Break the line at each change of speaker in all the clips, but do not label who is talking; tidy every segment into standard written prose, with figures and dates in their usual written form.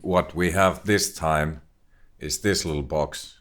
what we have this time is this little box.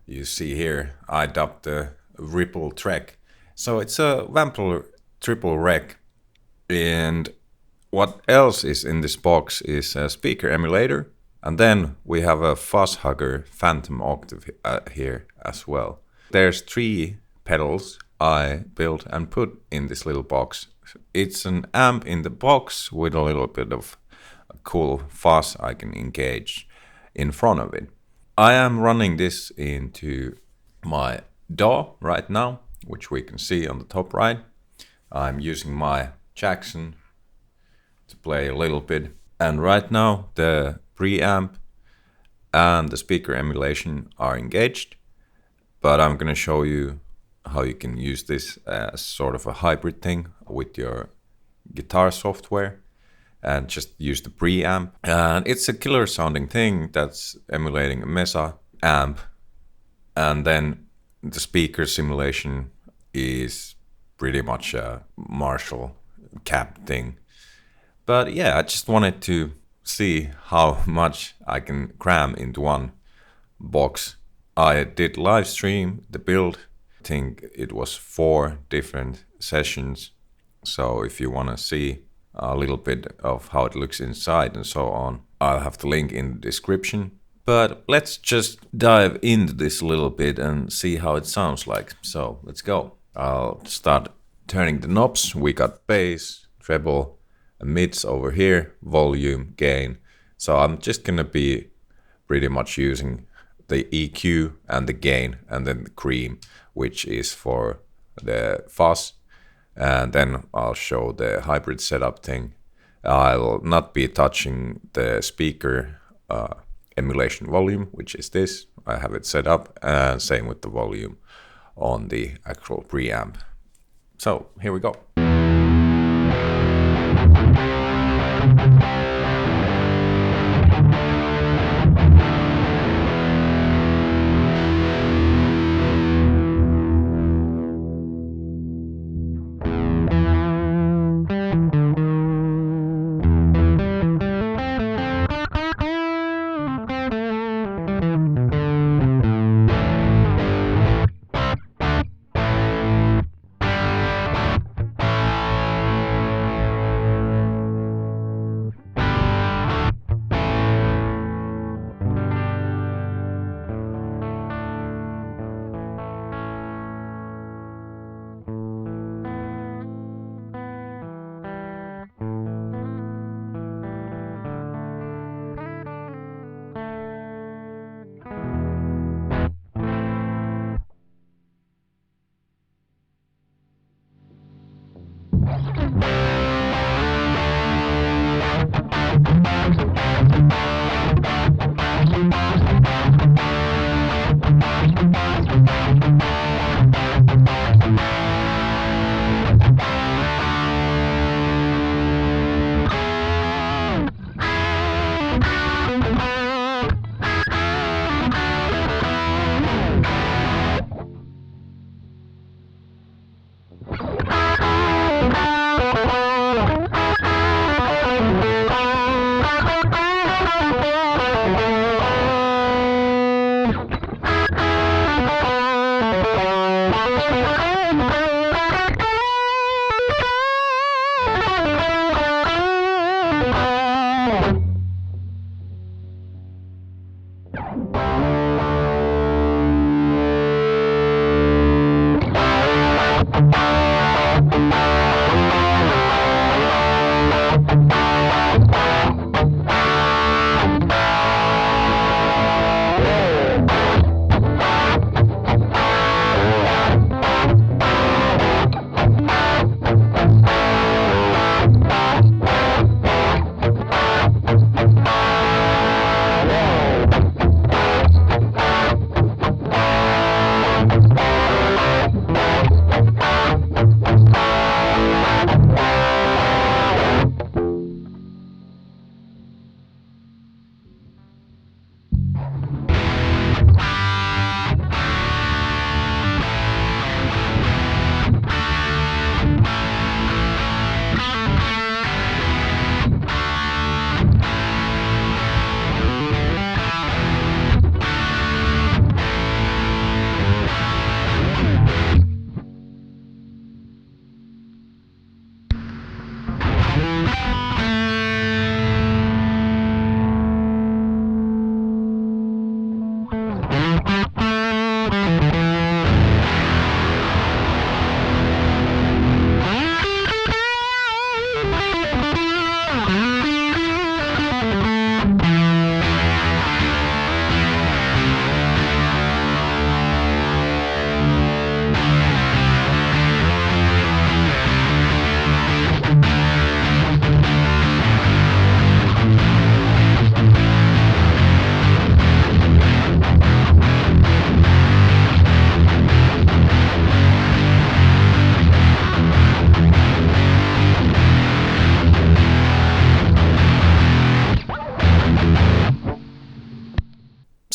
You see here, I dubbed the Ripple Trek. So it's a Wampler triple rec. And what else is in this box is a speaker emulator. And then we have a fuzz hugger phantom octave here as well. There's 3 pedals I built and put in this little box. It's an amp in the box with a little bit of a cool fuzz I can engage in front of it. I am running this into my DAW right now, which we can see on the top right. I'm using my Jackson to play a little bit. And right now the preamp and the speaker emulation are engaged. But I'm going to show you how you can use this as sort of a hybrid thing with your guitar software and just use the preamp. And it's a killer sounding thing that's emulating a Mesa amp. And then the speaker simulation is pretty much a Marshall cap thing. But yeah, I just wanted to see how much I can cram into one box. I did live stream the build. I think it was 4 different sessions. So if you want to see a little bit of how it looks inside and so on, I'll have the link in the description. But let's just dive into this a little bit and see how it sounds like. So let's go. I'll start turning the knobs. We got bass, treble, mids over here, volume, gain. So I'm just gonna be pretty much using the EQ and the gain and then the cream, which is for the fuzz. And then I'll show the hybrid setup thing. I'll not be touching the speaker emulation volume, which is this. I have it set up, and same with the volume on the actual preamp. So here we go.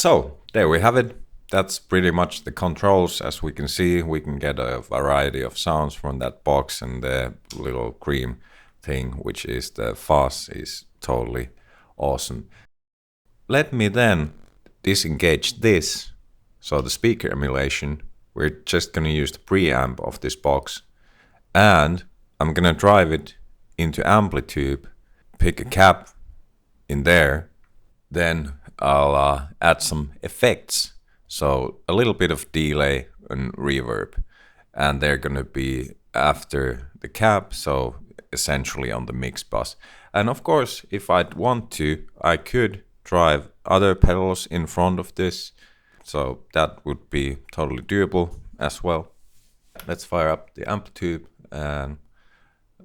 So there we have it. That's pretty much the controls. As we can see, we can get a variety of sounds from that box, and the little cream thing, which is the fuzz, is totally awesome. Let me then disengage this. So the speaker emulation, we're just gonna use the preamp of this box, and I'm gonna drive it into Amplitube, pick a cap in there, then I'll add some effects. So a little bit of delay and reverb, and they're gonna be after the cap, so essentially on the mix bus. And of course, if I'd want to, I could drive other pedals in front of this, so that would be totally doable as well. Let's fire up the Amplitube and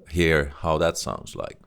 hear how that sounds like.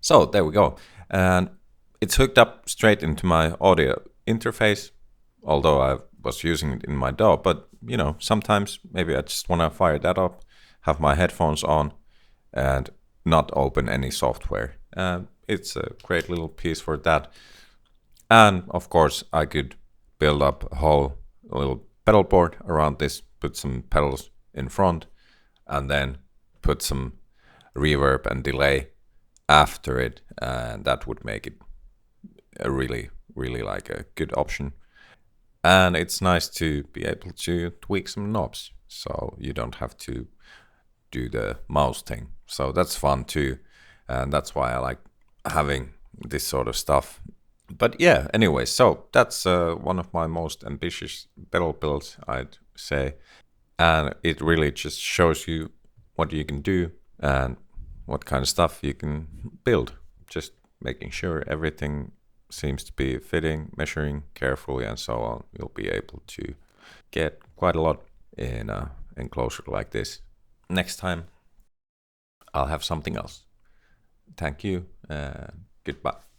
So there we go. And it's hooked up straight into my audio interface, although I was using it in my DAW. But, you know, sometimes maybe I just want to fire that up, have my headphones on, and not open any software. It's a great little piece for that. And of course, I could build up a whole little pedal board around this, put some pedals in front, and then put some reverb and delay after it, and that would make it a really like a good option. And it's nice to be able to tweak some knobs, so you don't have to do the mouse thing. So that's fun too, and that's why I like having this sort of stuff. But yeah, anyway, so that's one of my most ambitious pedal builds, I'd say. And it really just shows you what you can do and what kind of stuff you can build. Just making sure everything seems to be fitting, measuring carefully, and so on. You'll be able to get quite a lot in an enclosure like this. Next time, I'll have something else. Thank you, and goodbye.